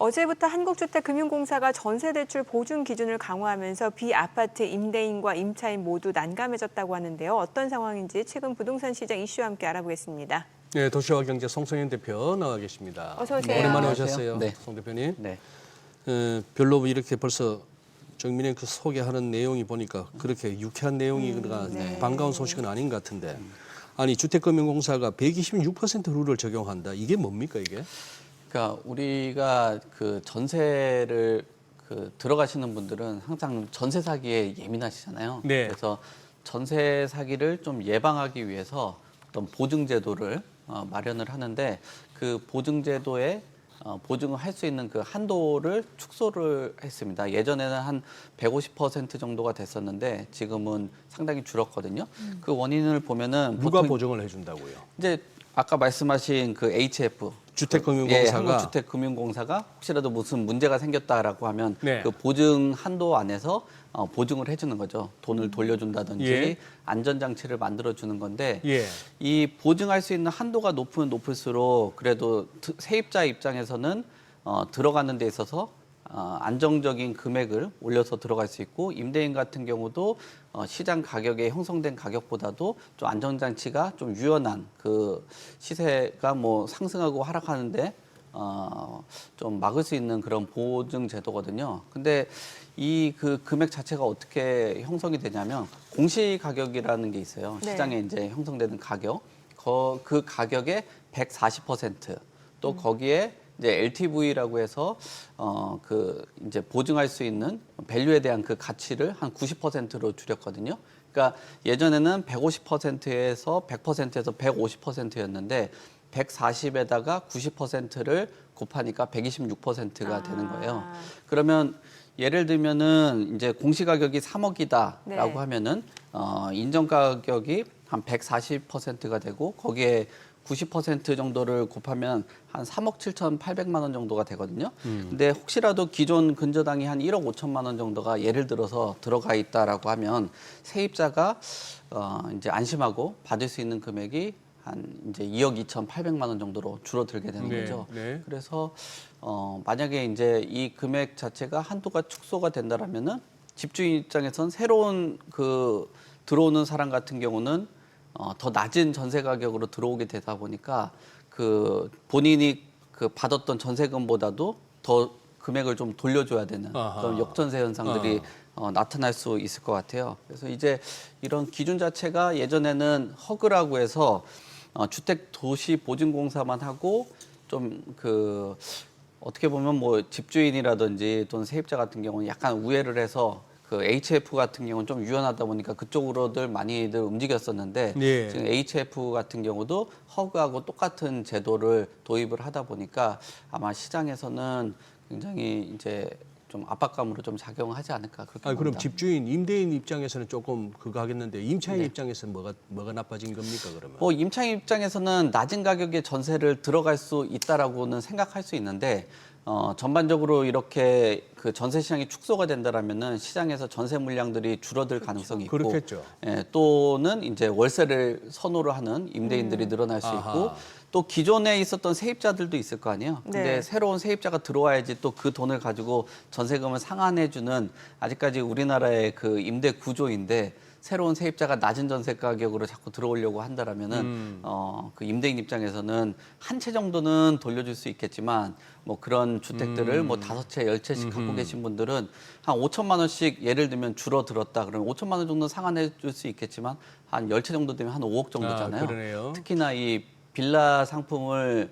어제부터 한국주택금융공사가 전세대출 보증 기준을 강화하면서 비아파트 임대인과 임차인 모두 난감해졌다고 하는데요. 어떤 상황인지 최근 부동산 시장 이슈와 함께 알아보겠습니다. 네, 도시와 경제 송성현 대표 나와 계십니다. 어서 오세요. 오랜만에 안녕하세요. 오셨어요, 네. 송 대표님. 네. 별로 이렇게 벌써 정민영 그 소개하는 내용이 보니까 그렇게 유쾌한 내용이 네. 반가운 소식은 아닌 것 같은데, 아니 주택금융공사가 126% 룰을 적용한다. 이게 뭡니까 이게? 그러니까 우리가 그 전세를 들어가시는 분들은 항상 전세 사기에 예민하시잖아요. 네. 그래서 전세 사기를 좀 예방하기 위해서 어떤 보증 제도를 마련을 하는데, 그 보증 제도에 보증을 할 수 있는 그 한도를 축소를 했습니다. 예전에는 한 150% 정도가 됐었는데 지금은 상당히 줄었거든요. 그 원인을 보면은 누가 보통 보증을 해준다고요? 이제 아까 말씀하신 그 HF 주택금융공사가 한국주택금융공사가 혹시라도 무슨 문제가 생겼다라고 하면 네. 그 보증 한도 안에서 보증을 해주는 거죠. 돈을 돌려준다든지 예. 안전장치를 만들어주는 건데, 예. 이 보증할 수 있는 한도가 높으면 높을수록 그래도 세입자 입장에서는 들어가는 데 있어서 안정적인 금액을 올려서 들어갈 수 있고, 임대인 같은 경우도 시장 가격에 형성된 가격보다도 좀 안전장치가 좀 유연한, 그 시세가 뭐 상승하고 하락하는데 좀 막을 수 있는 그런 보증 제도거든요. 근데 이 그 금액 자체가 어떻게 형성이 되냐면 공시 가격이라는 게 있어요. 네. 시장에 이제 형성되는 가격, 그 가격의 140%, 또 거기에 이제 LTV라고 해서 그 이제 보증할 수 있는 밸류에 대한 그 가치를 한 90%로 줄였거든요. 그러니까 예전에는 150%에서 100%에서 150%였는데 140에다가 90%를 곱하니까 126%가 되는 거예요. 그러면 예를 들면은 이제 공시 가격이 3억이다라고 네. 하면은 인정 가격이 한 140%가 되고 거기에 90% 정도를 곱하면 한 3억 7,800만 원 정도가 되거든요. 근데 혹시라도 기존 근저당이 한 1억 5천만 원 정도가 예를 들어서 들어가 있다라고 하면 세입자가 이제 안심하고 받을 수 있는 금액이 한 이제 2억 2,800만 원 정도로 줄어들게 되는 네, 거죠. 네. 그래서 만약에 이제 이 금액 자체가 한도가 축소가 된다라면은 집주인 입장에선 새로운 그 들어오는 사람 같은 경우는 더 낮은 전세 가격으로 들어오게 되다 보니까 그 본인이 그 받았던 전세금보다도 더 금액을 좀 돌려줘야 되는 아하. 그런 역전세 현상들이 나타날 수 있을 것 같아요. 그래서 이제 이런 기준 자체가 예전에는 허그라고 해서 주택도시보증공사만 하고 좀 그 어떻게 보면 뭐 집주인이라든지 또는 세입자 같은 경우는 약간 우회를 해서 그 HF 같은 경우는 좀 유연하다 보니까 그쪽으로들 많이들 움직였었는데, 예. 지금 HF 같은 경우도 허그하고 똑같은 제도를 도입을 하다 보니까 아마 시장에서는 굉장히 이제 좀 압박감으로 좀 작용하지 않을까 그렇게 그럼 봅니다. 집주인, 임대인 입장에서는 조금 그거 하겠는데 임차인 네. 입장에서는 뭐가 나빠진 겁니까 그러면? 뭐 임차인 입장에서는 낮은 가격에 전세를 들어갈 수 있다라고는 생각할 수 있는데, 전반적으로 이렇게 그 전세 시장이 축소가 된다라면은 시장에서 전세 물량들이 줄어들 가능성이 있고, 그렇겠죠. 예, 또는 이제 월세를 선호를 하는 임대인들이 늘어날 수 있고, 아하. 또 기존에 있었던 세입자들도 있을 거 아니에요. 근데 네. 새로운 세입자가 들어와야지 또 그 돈을 가지고 전세금을 상환해주는, 아직까지 우리나라의 그 임대 구조인데, 새로운 세입자가 낮은 전세 가격으로 자꾸 들어오려고 한다라면은 그 임대인 입장에서는 한 채 정도는 돌려줄 수 있겠지만, 뭐 그런 주택들을 뭐 5채, 10채씩 갖고 계신 분들은 한 5천만 원씩 예를 들면 줄어들었다 그러면 5천만 원 정도 상환해 줄 수 있겠지만 한 10채 정도 되면 한 5억 정도잖아요. 그러네요. 특히나 이 빌라 상품을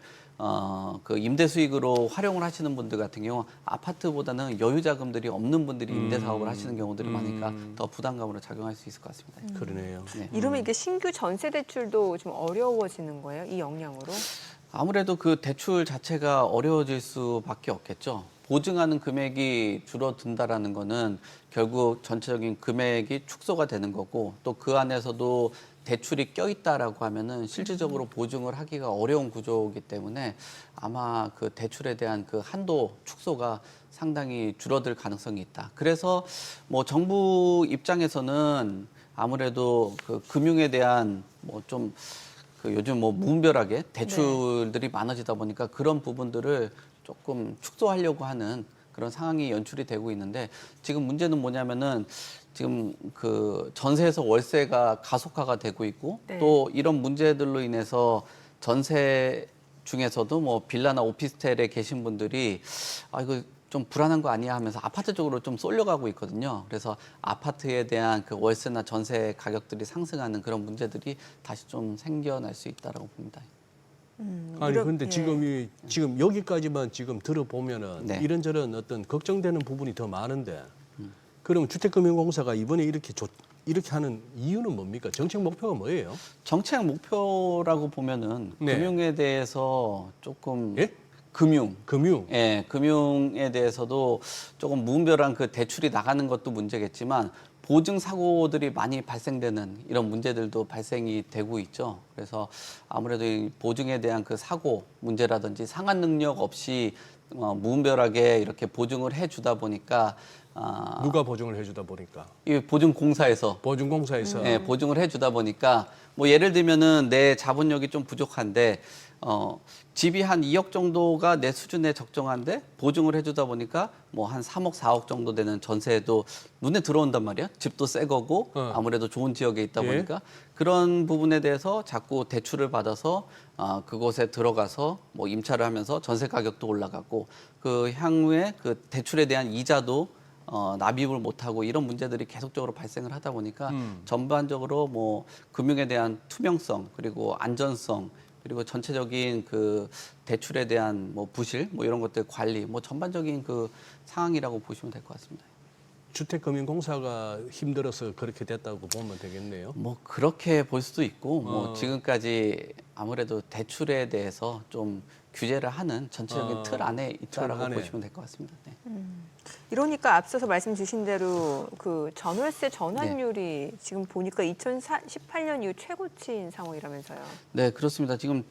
그 임대 수익으로 활용을 하시는 분들 같은 경우 아파트보다는 여유 자금들이 없는 분들이 임대 사업을 하시는 경우들이 많으니까 더 부담감으로 작용할 수 있을 것 같습니다. 그러네요. 네. 이러면 이게 신규 전세 대출도 좀 어려워지는 거예요? 이 영향으로? 아무래도 그 대출 자체가 어려워질 수밖에 없겠죠. 보증하는 금액이 줄어든다라는 거는 결국 전체적인 금액이 축소가 되는 거고, 또 그 안에서도 대출이 껴있다라고 하면은 실질적으로 보증을 하기가 어려운 구조이기 때문에 아마 그 대출에 대한 그 한도 축소가 상당히 줄어들 가능성이 있다. 그래서 뭐 정부 입장에서는 아무래도 그 금융에 대한 뭐좀 그 요즘 뭐 무분별하게 대출들이 많아지다 보니까 그런 부분들을 조금 축소하려고 하는 그런 상황이 연출이 되고 있는데 지금 문제는 뭐냐면은 지금 그 전세에서 월세가 가속화가 되고 있고 네. 또 이런 문제들로 인해서 전세 중에서도 뭐 빌라나 오피스텔에 계신 분들이 아 이거 좀 불안한 거 아니야 하면서 아파트 쪽으로 좀 쏠려가고 있거든요. 그래서 아파트에 대한 그 월세나 전세 가격들이 상승하는 그런 문제들이 다시 좀 생겨날 수 있다라고 봅니다. 아니 이런- 근데 예. 지금 여기까지만 지금 들어보면은 네. 이런저런 어떤 걱정되는 부분이 더 많은데 그럼 주택금융공사가 이번에 이렇게 하는 이유는 뭡니까? 정책 목표가 뭐예요? 정책 목표라고 보면은 네. 금융에 대해서 조금 예? 금융 금융. 예, 금융에 대해서도 조금 무분별한 그 대출이 나가는 것도 문제겠지만 보증 사고들이 많이 발생되는 이런 문제들도 발생이 되고 있죠. 그래서 아무래도 이 보증에 대한 그 사고 문제라든지 상환 능력 없이 무분별하게 이렇게 보증을 해주다 보니까 누가 보증을 해주다 보니까 이 보증공사에서 보증공사에서 예, 보증을 해주다 보니까 뭐 예를 들면은 내 자본력이 좀 부족한데 집이 한 2억 정도가 내 수준에 적정한데 보증을 해주다 보니까 뭐 한 3억, 4억 정도 되는 전세도 눈에 들어온단 말이야. 집도 새 거고 아무래도 좋은 지역에 있다 예. 보니까 그런 부분에 대해서 자꾸 대출을 받아서 그곳에 들어가서 뭐 임차를 하면서 전세 가격도 올라가고 그 향후에 그 대출에 대한 이자도 납입을 못하고 이런 문제들이 계속적으로 발생을 하다 보니까 전반적으로 뭐 금융에 대한 투명성 그리고 안전성 그리고 전체적인 그 대출에 대한 뭐 부실 뭐 이런 것들 관리 뭐 전반적인 그 상황이라고 보시면 될 것 같습니다. 주택금융공사가 힘들어서 그렇게 됐다고 보면 되겠네요. 뭐 그렇게 볼 수도 있고 뭐 지금까지 아무래도 대출에 대해서 좀 규제를 하는 전체적인 틀 안에 있다라고 안에. 보시면 될 것 같습니다. 네. 이러니까 앞서서 말씀 주신 대로 그 전월세 전환율이 지금 보니까 2018년 이후 최고치인 상황이라면서요. 네, 그렇습니다. 지금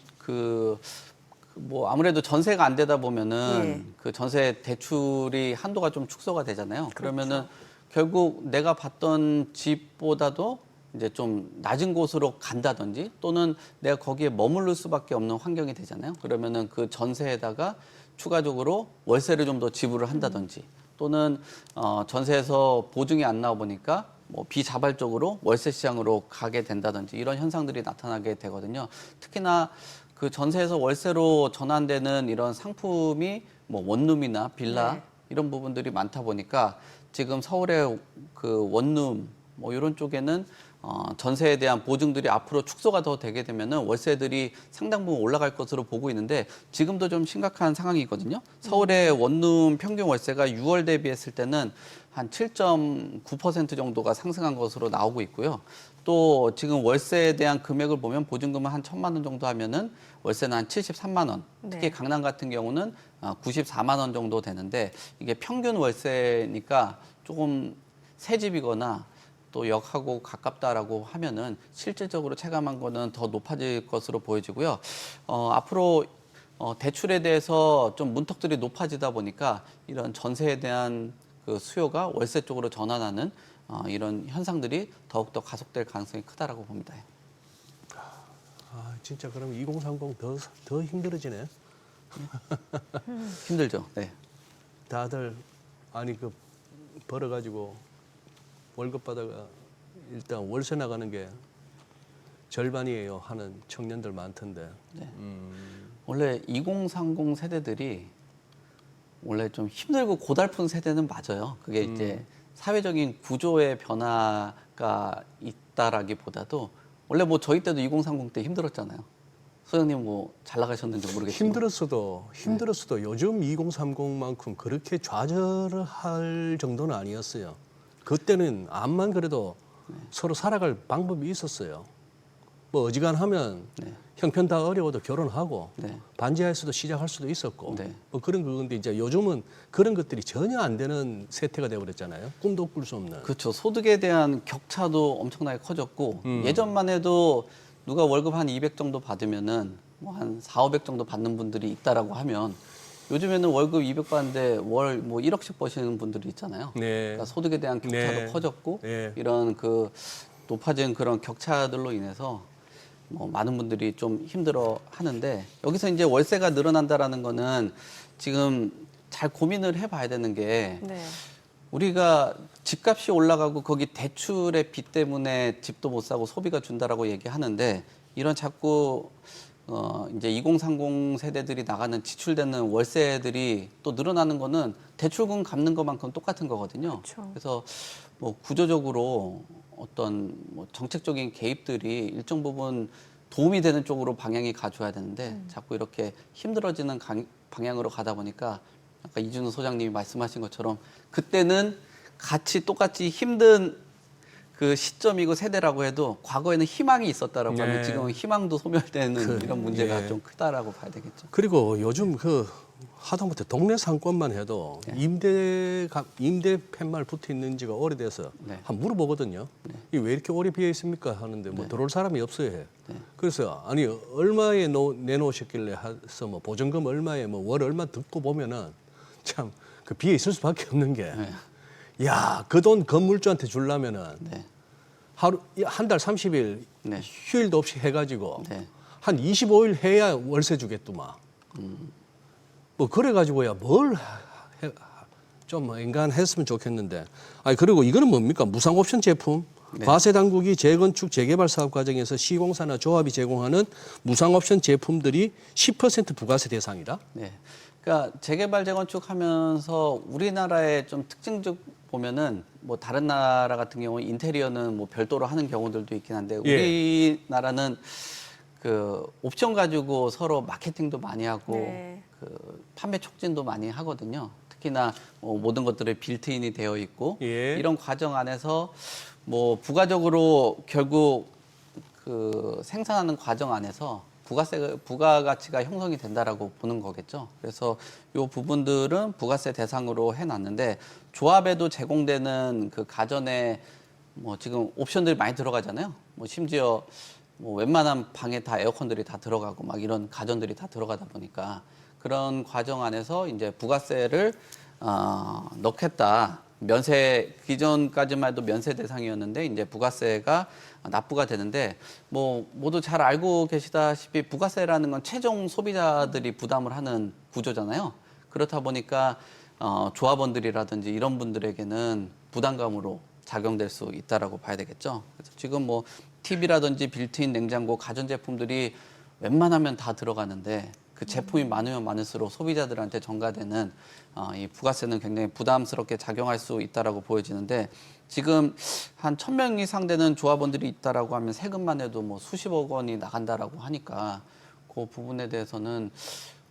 뭐 아무래도 전세가 안 되다 보면은 예. 그 전세 대출이 한도가 좀 축소가 되잖아요. 그러면은 결국 내가 봤던 집보다도 이제 좀 낮은 곳으로 간다든지 또는 내가 거기에 머무를 수밖에 없는 환경이 되잖아요. 그러면은 그 전세에다가 추가적으로 월세를 좀 더 지불을 한다든지 또는 전세에서 보증이 안 나와 보니까 뭐 비자발적으로 월세 시장으로 가게 된다든지 이런 현상들이 나타나게 되거든요. 특히나 그 전세에서 월세로 전환되는 이런 상품이 뭐 원룸이나 빌라 네. 이런 부분들이 많다 보니까 지금 서울의 그 원룸 뭐 이런 쪽에는 전세에 대한 보증들이 앞으로 축소가 더 되게 되면은 월세들이 상당 부분 올라갈 것으로 보고 있는데 지금도 좀 심각한 상황이거든요. 서울의 원룸 평균 월세가 6월 대비했을 때는 한 7.9% 정도가 상승한 것으로 나오고 있고요. 또 지금 월세에 대한 금액을 보면 보증금은 한 1,000만 원 정도 하면은 월세는 한 73만 원. 특히 네. 강남 같은 경우는 94만 원 정도 되는데 이게 평균 월세니까 조금 새 집이거나 또 역하고 가깝다라고 하면은 실질적으로 체감한 거는 더 높아질 것으로 보여지고요. 앞으로 대출에 대해서 좀 문턱들이 높아지다 보니까 이런 전세에 대한 그 수요가 월세 쪽으로 전환하는 이런 현상들이 더욱더 가속될 가능성이 크다라고 봅니다. 아 진짜 그럼 2030 더 힘들어지네. 힘들죠. 네. 다들 아니 그 벌어가지고 월급 받아가 일단 월세 나가는 게 절반이에요 하는 청년들 많던데. 네. 원래 2030 세대들이 원래 좀 힘들고 고달픈 세대는 맞아요. 그게 이제 사회적인 구조의 변화가 있다라기보다도 원래 뭐 저희 때도 2030 때 힘들었잖아요. 소장님 뭐 잘 나가셨는지 모르겠지만 힘들었어도 요즘 2030만큼 그렇게 좌절할 정도는 아니었어요. 그때는 암만 그래도 서로 살아갈 방법이 있었어요. 뭐 어지간하면 네. 형편 다 어려워도 결혼하고 네. 반지하에서도 시작할 수도 있었고 네. 뭐 그런 건데 이제 요즘은 그런 것들이 전혀 안 되는 세태가 되어버렸잖아요. 꿈도 꿀 수 없는. 그렇죠. 소득에 대한 격차도 엄청나게 커졌고 예전만 해도 누가 월급 한 200 정도 받으면은 뭐 한 4, 500 정도 받는 분들이 있다라고 하면 요즘에는 월급 200 받는데 월 뭐 1억씩 버시는 분들이 있잖아요. 네. 그러니까 소득에 대한 격차도 네. 커졌고 네. 이런 그 높아진 그런 격차들로 인해서 뭐 많은 분들이 좀 힘들어 하는데 여기서 이제 월세가 늘어난다라는 거는 지금 잘 고민을 해봐야 되는 게 네. 우리가 집값이 올라가고 거기 대출의 빚 때문에 집도 못 사고 소비가 준다라고 얘기하는데 이런 자꾸 이제 2030 세대들이 나가는 지출되는 월세들이 또 늘어나는 거는 대출금 갚는 것만큼 똑같은 거거든요. 그렇죠. 그래서 뭐 구조적으로 어떤 뭐 정책적인 개입들이 일정 부분 도움이 되는 쪽으로 방향이 가줘야 되는데 자꾸 이렇게 힘들어지는 방향으로 가다 보니까 아까 이준우 소장님이 말씀하신 것처럼 그때는 같이 똑같이 힘든 그 시점이고 세대라고 해도 과거에는 희망이 있었다라고 네. 하면 지금은 희망도 소멸되는 이런 문제가 예. 좀 크다라고 봐야 되겠죠. 그리고 요즘 그 하다못해 동네 상권만 해도 임대 팻말 붙어 있는 지가 오래돼서 네. 한 물어보거든요. 이게 왜 이렇게 오래 비어 있습니까? 하는데 뭐 들어올 사람이 없어요. 해. 그래서 아니 얼마에 내놓으셨길래 해서 뭐 보증금 얼마에 뭐 월 얼마 듣고 보면은 참 그 비어 있을 수밖에 없는 게 야, 그 돈 건물주한테 주려면은 네. 하루 한 달 30일 네. 휴일도 없이 해가지고 네. 한 25일 해야 월세 주겠더만. 뭐 그래가지고야 뭘 좀 인간했으면 좋겠는데. 아니 그리고 이거는 뭡니까? 무상옵션 제품. 과세 당국이 재건축 재개발 사업 과정에서 시공사나 조합이 제공하는 무상옵션 제품들이 10% 부가세 대상이다. 네. 그러니까 재개발 재건축하면서 우리나라의 좀 특징적 보면은 뭐 다른 나라 같은 경우 인테리어는 뭐 별도로 하는 경우들도 있긴 한데 우리나라는 그 옵션 가지고 서로 마케팅도 많이 하고 네. 그 판매 촉진도 많이 하거든요. 특히나 뭐 모든 것들이 빌트인이 되어 있고 이런 과정 안에서 뭐 부가적으로 결국 그 생산하는 과정 안에서 부가가치가 형성이 된다라고 보는 거겠죠. 그래서 이 부분들은 부가세 대상으로 해놨는데 조합에도 제공되는 그 가전에 뭐 지금 옵션들이 많이 들어가잖아요. 뭐 심지어 뭐 웬만한 방에 다 에어컨들이 다 들어가고 막 이런 가전들이 다 들어가다 보니까 그런 과정 안에서 이제 부가세를 넣겠다. 면세 기존까지만 해도 면세 대상이었는데 이제 부가세가 납부가 되는데 뭐 모두 잘 알고 계시다시피 부가세라는 건 최종 소비자들이 부담을 하는 구조잖아요. 그렇다 보니까 조합원들이라든지 이런 분들에게는 부담감으로 작용될 수 있다라고 봐야 되겠죠. 그래서 지금 뭐 TV라든지 빌트인 냉장고 가전제품들이 웬만하면 다 들어가는데 그 제품이 많으면 많을수록 소비자들한테 전가되는 이 부가세는 굉장히 부담스럽게 작용할 수 있다라고 보여지는데 지금 한 1,000명 이상 되는 조합원들이 있다라고 하면 세금만 해도 뭐 수십억 원이 나간다라고 하니까 그 부분에 대해서는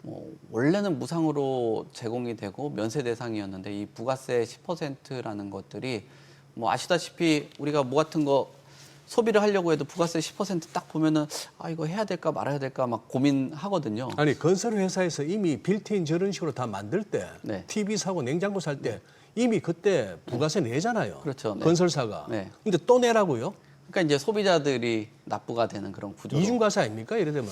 뭐 원래는 무상으로 제공이 되고 면세 대상이었는데 이 부가세 10%라는 것들이 뭐 아시다시피 우리가 뭐 같은 거 소비를 하려고 해도 부가세 10%딱 보면은 아 이거 해야 될까 말아야 될까 막 고민하거든요. 아니 건설 회사에서 이미 빌트인 저런 식으로 다 만들 때 네. TV 사고 냉장고 살 때 이미 그때 부가세 내잖아요. 그렇죠. 네. 건설사가. 네. 근데 또 내라고요? 그러니까 이제 소비자들이 납부가 되는 그런 구조로. 이중과세 아닙니까? 이래 되면.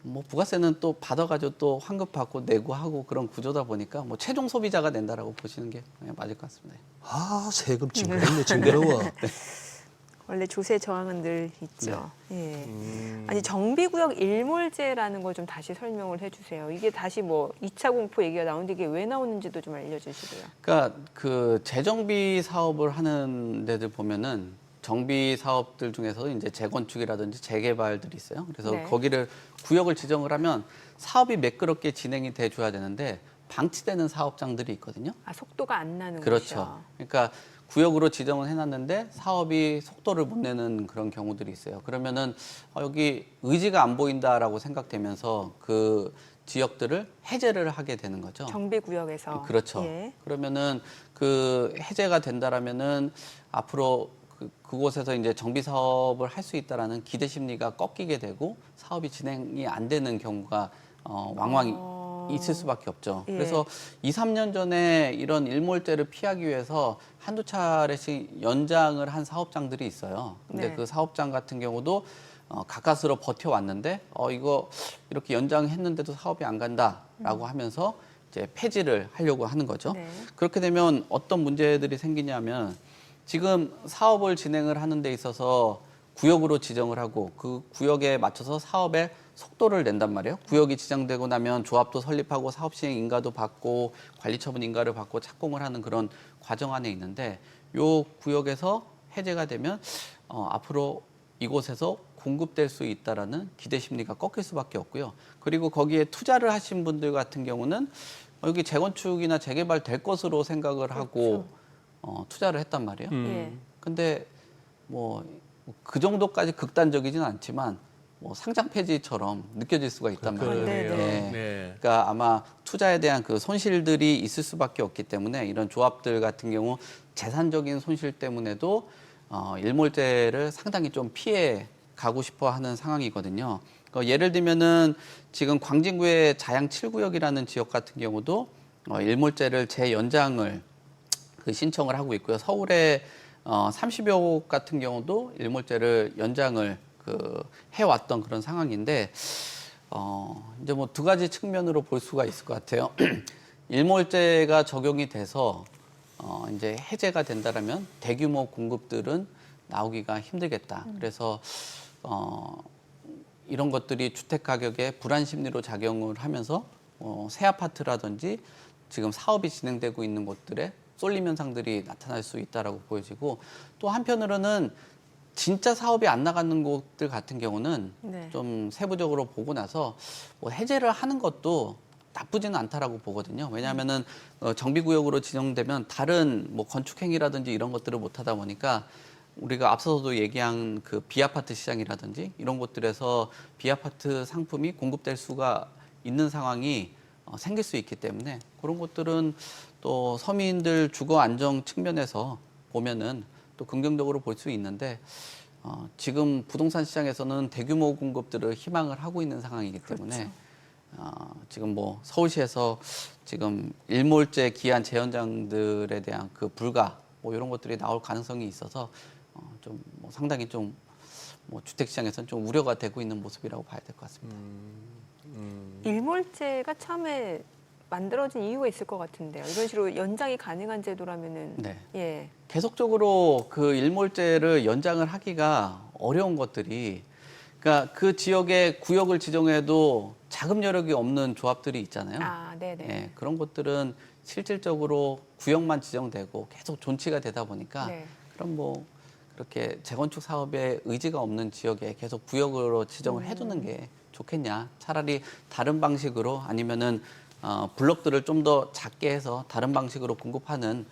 뭐 부가세는 또 받아가지고 또 환급 받고 내고 하고 그런 구조다 보니까 뭐 최종 소비자가 낸다라고 보시는 게 맞을 것 같습니다. 아 세금 징그럽네 징그러워. 원래 조세 저항은 늘 있죠. 예. 아니 정비구역 일몰제라는 걸 좀 다시 설명을 해주세요. 이게 다시 뭐 2차 공포 얘기가 나오는데 이게 왜 나오는지도 좀 알려주시고요. 그러니까 그 재정비 사업을 하는 데들 보면은 정비 사업들 중에서 이제 재건축이라든지 재개발들이 있어요. 그래서 네. 거기를 구역을 지정을 하면 사업이 매끄럽게 진행이 돼줘야 되는데 방치되는 사업장들이 있거든요. 아 속도가 안 나는 그렇죠. 곳이요. 그러니까 구역으로 지정을 해놨는데 사업이 속도를 못 내는 그런 경우들이 있어요. 그러면은 여기 의지가 안 보인다라고 생각되면서 그 지역들을 해제를 하게 되는 거죠. 정비구역에서. 그렇죠. 예. 그러면은 그 해제가 된다라면은 앞으로 그곳에서 이제 정비 사업을 할 수 있다라는 기대 심리가 꺾이게 되고 사업이 진행이 안 되는 경우가 왕왕 있을 수밖에 없죠. 예. 그래서 2, 3년 전에 이런 일몰제를 피하기 위해서 한두 차례씩 연장을 한 사업장들이 있어요. 근데 네. 그 사업장 같은 경우도 가까스로 버텨왔는데 이거 이렇게 연장했는데도 사업이 안 간다라고 하면서 이제 폐지를 하려고 하는 거죠. 네. 그렇게 되면 어떤 문제들이 생기냐면 지금 사업을 진행을 하는 데 있어서 구역으로 지정을 하고 그 구역에 맞춰서 사업의 속도를 낸단 말이에요. 구역이 지정되고 나면 조합도 설립하고 사업 시행 인가도 받고 관리 처분 인가를 받고 착공을 하는 그런 과정 안에 있는데 요 구역에서 해제가 되면 앞으로 이곳에서 공급될 수 있다라는 기대 심리가 꺾일 수밖에 없고요. 그리고 거기에 투자를 하신 분들 같은 경우는 여기 재건축이나 재개발 될 것으로 생각을 하고 투자를 했단 말이에요. 예. 근데 뭐 그 정도까지 극단적이진 않지만 뭐 상장 폐지처럼 느껴질 수가 있단 말이에요. 그래요. 예. 네. 그러니까 아마 투자에 대한 그 손실들이 있을 수밖에 없기 때문에 이런 조합들 같은 경우 재산적인 손실 때문에도 일몰제를 상당히 좀 피해 가고 싶어 하는 상황이거든요. 예를 들면은 지금 광진구의 자양 7구역이라는 지역 같은 경우도 일몰제를 재연장을 신청을 하고 있고요. 서울의 30여 곳 같은 경우도 일몰제를 연장을 해왔던 그런 상황인데 이제 뭐 두 가지 측면으로 볼 수가 있을 것 같아요. 일몰제가 적용이 돼서 이제 해제가 된다라면 대규모 공급들은 나오기가 힘들겠다. 그래서 이런 것들이 주택 가격에 불안 심리로 작용을 하면서 새 아파트라든지 지금 사업이 진행되고 있는 곳들에 쏠림 현상들이 나타날 수 있다라고 보여지고 또 한편으로는 진짜 사업이 안 나가는 곳들 같은 경우는 네. 좀 세부적으로 보고 나서 뭐 해제를 하는 것도 나쁘지는 않다라고 보거든요. 왜냐하면은 정비구역으로 지정되면 다른 뭐 건축행위라든지 이런 것들을 못 하다 보니까 우리가 앞서서도 얘기한 그 비아파트 시장이라든지 이런 곳들에서 비아파트 상품이 공급될 수가 있는 상황이 생길 수 있기 때문에 그런 것들은 또 서민들 주거 안정 측면에서 보면은 또 긍정적으로 볼 수 있는데 지금 부동산 시장에서는 대규모 공급들을 희망을 하고 있는 상황이기 때문에 지금 뭐 서울시에서 지금 일몰제 기한 재연장들에 대한 그 불가 뭐 이런 것들이 나올 가능성이 있어서 좀 뭐 상당히 좀 뭐 주택 시장에서는 좀 우려가 되고 있는 모습이라고 봐야 될 것 같습니다. 일몰제가 처음에 만들어진 이유가 있을 것 같은데요. 이런 식으로 연장이 가능한 제도라면은 네. 예. 계속적으로 그 일몰제를 연장을 하기가 어려운 것들이 그러니까 그 지역의 구역을 지정해도 자금 여력이 없는 조합들이 있잖아요. 아, 네네. 예, 그런 것들은 실질적으로 구역만 지정되고 계속 존치가 되다 보니까 네. 그럼 뭐 그렇게 재건축 사업에 의지가 없는 지역에 계속 구역으로 지정을 해두는 게 좋겠냐. 차라리 다른 방식으로 아니면은 블록들을 좀 더 작게 해서 다른 방식으로 공급하는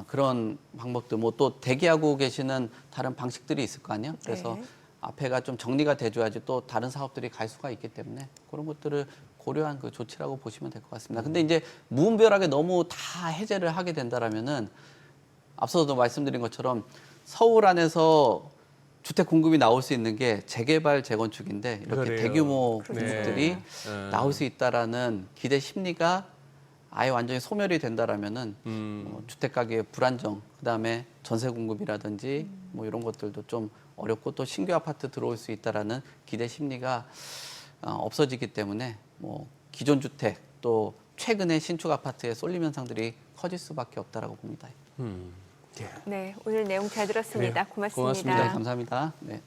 그런 방법들 뭐 또 대기하고 계시는 다른 방식들이 있을 거 아니에요. 그래서 네. 앞에가 좀 정리가 돼줘야지 또 다른 사업들이 갈 수가 있기 때문에 그런 것들을 고려한 그 조치라고 보시면 될 것 같습니다. 근데 이제 무분별하게 너무 다 해제를 하게 된다라면은 앞서도 말씀드린 것처럼 서울 안에서 주택 공급이 나올 수 있는 게 재개발, 재건축인데 이렇게 그래요. 대규모 그렇죠. 공급들이 네. 나올 수 있다라는 기대 심리가 아예 완전히 소멸이 된다라면은 주택 가격의 불안정, 그다음에 전세 공급이라든지 뭐 이런 것들도 좀 어렵고 또 신규 아파트 들어올 수 있다라는 기대 심리가 없어지기 때문에 뭐 기존 주택 또 최근에 신축 아파트의 쏠림 현상들이 커질 수밖에 없다라고 봅니다. 네, 오늘 내용 잘 들었습니다. 그래요. 고맙습니다. 고맙습니다. 네, 감사합니다. 네.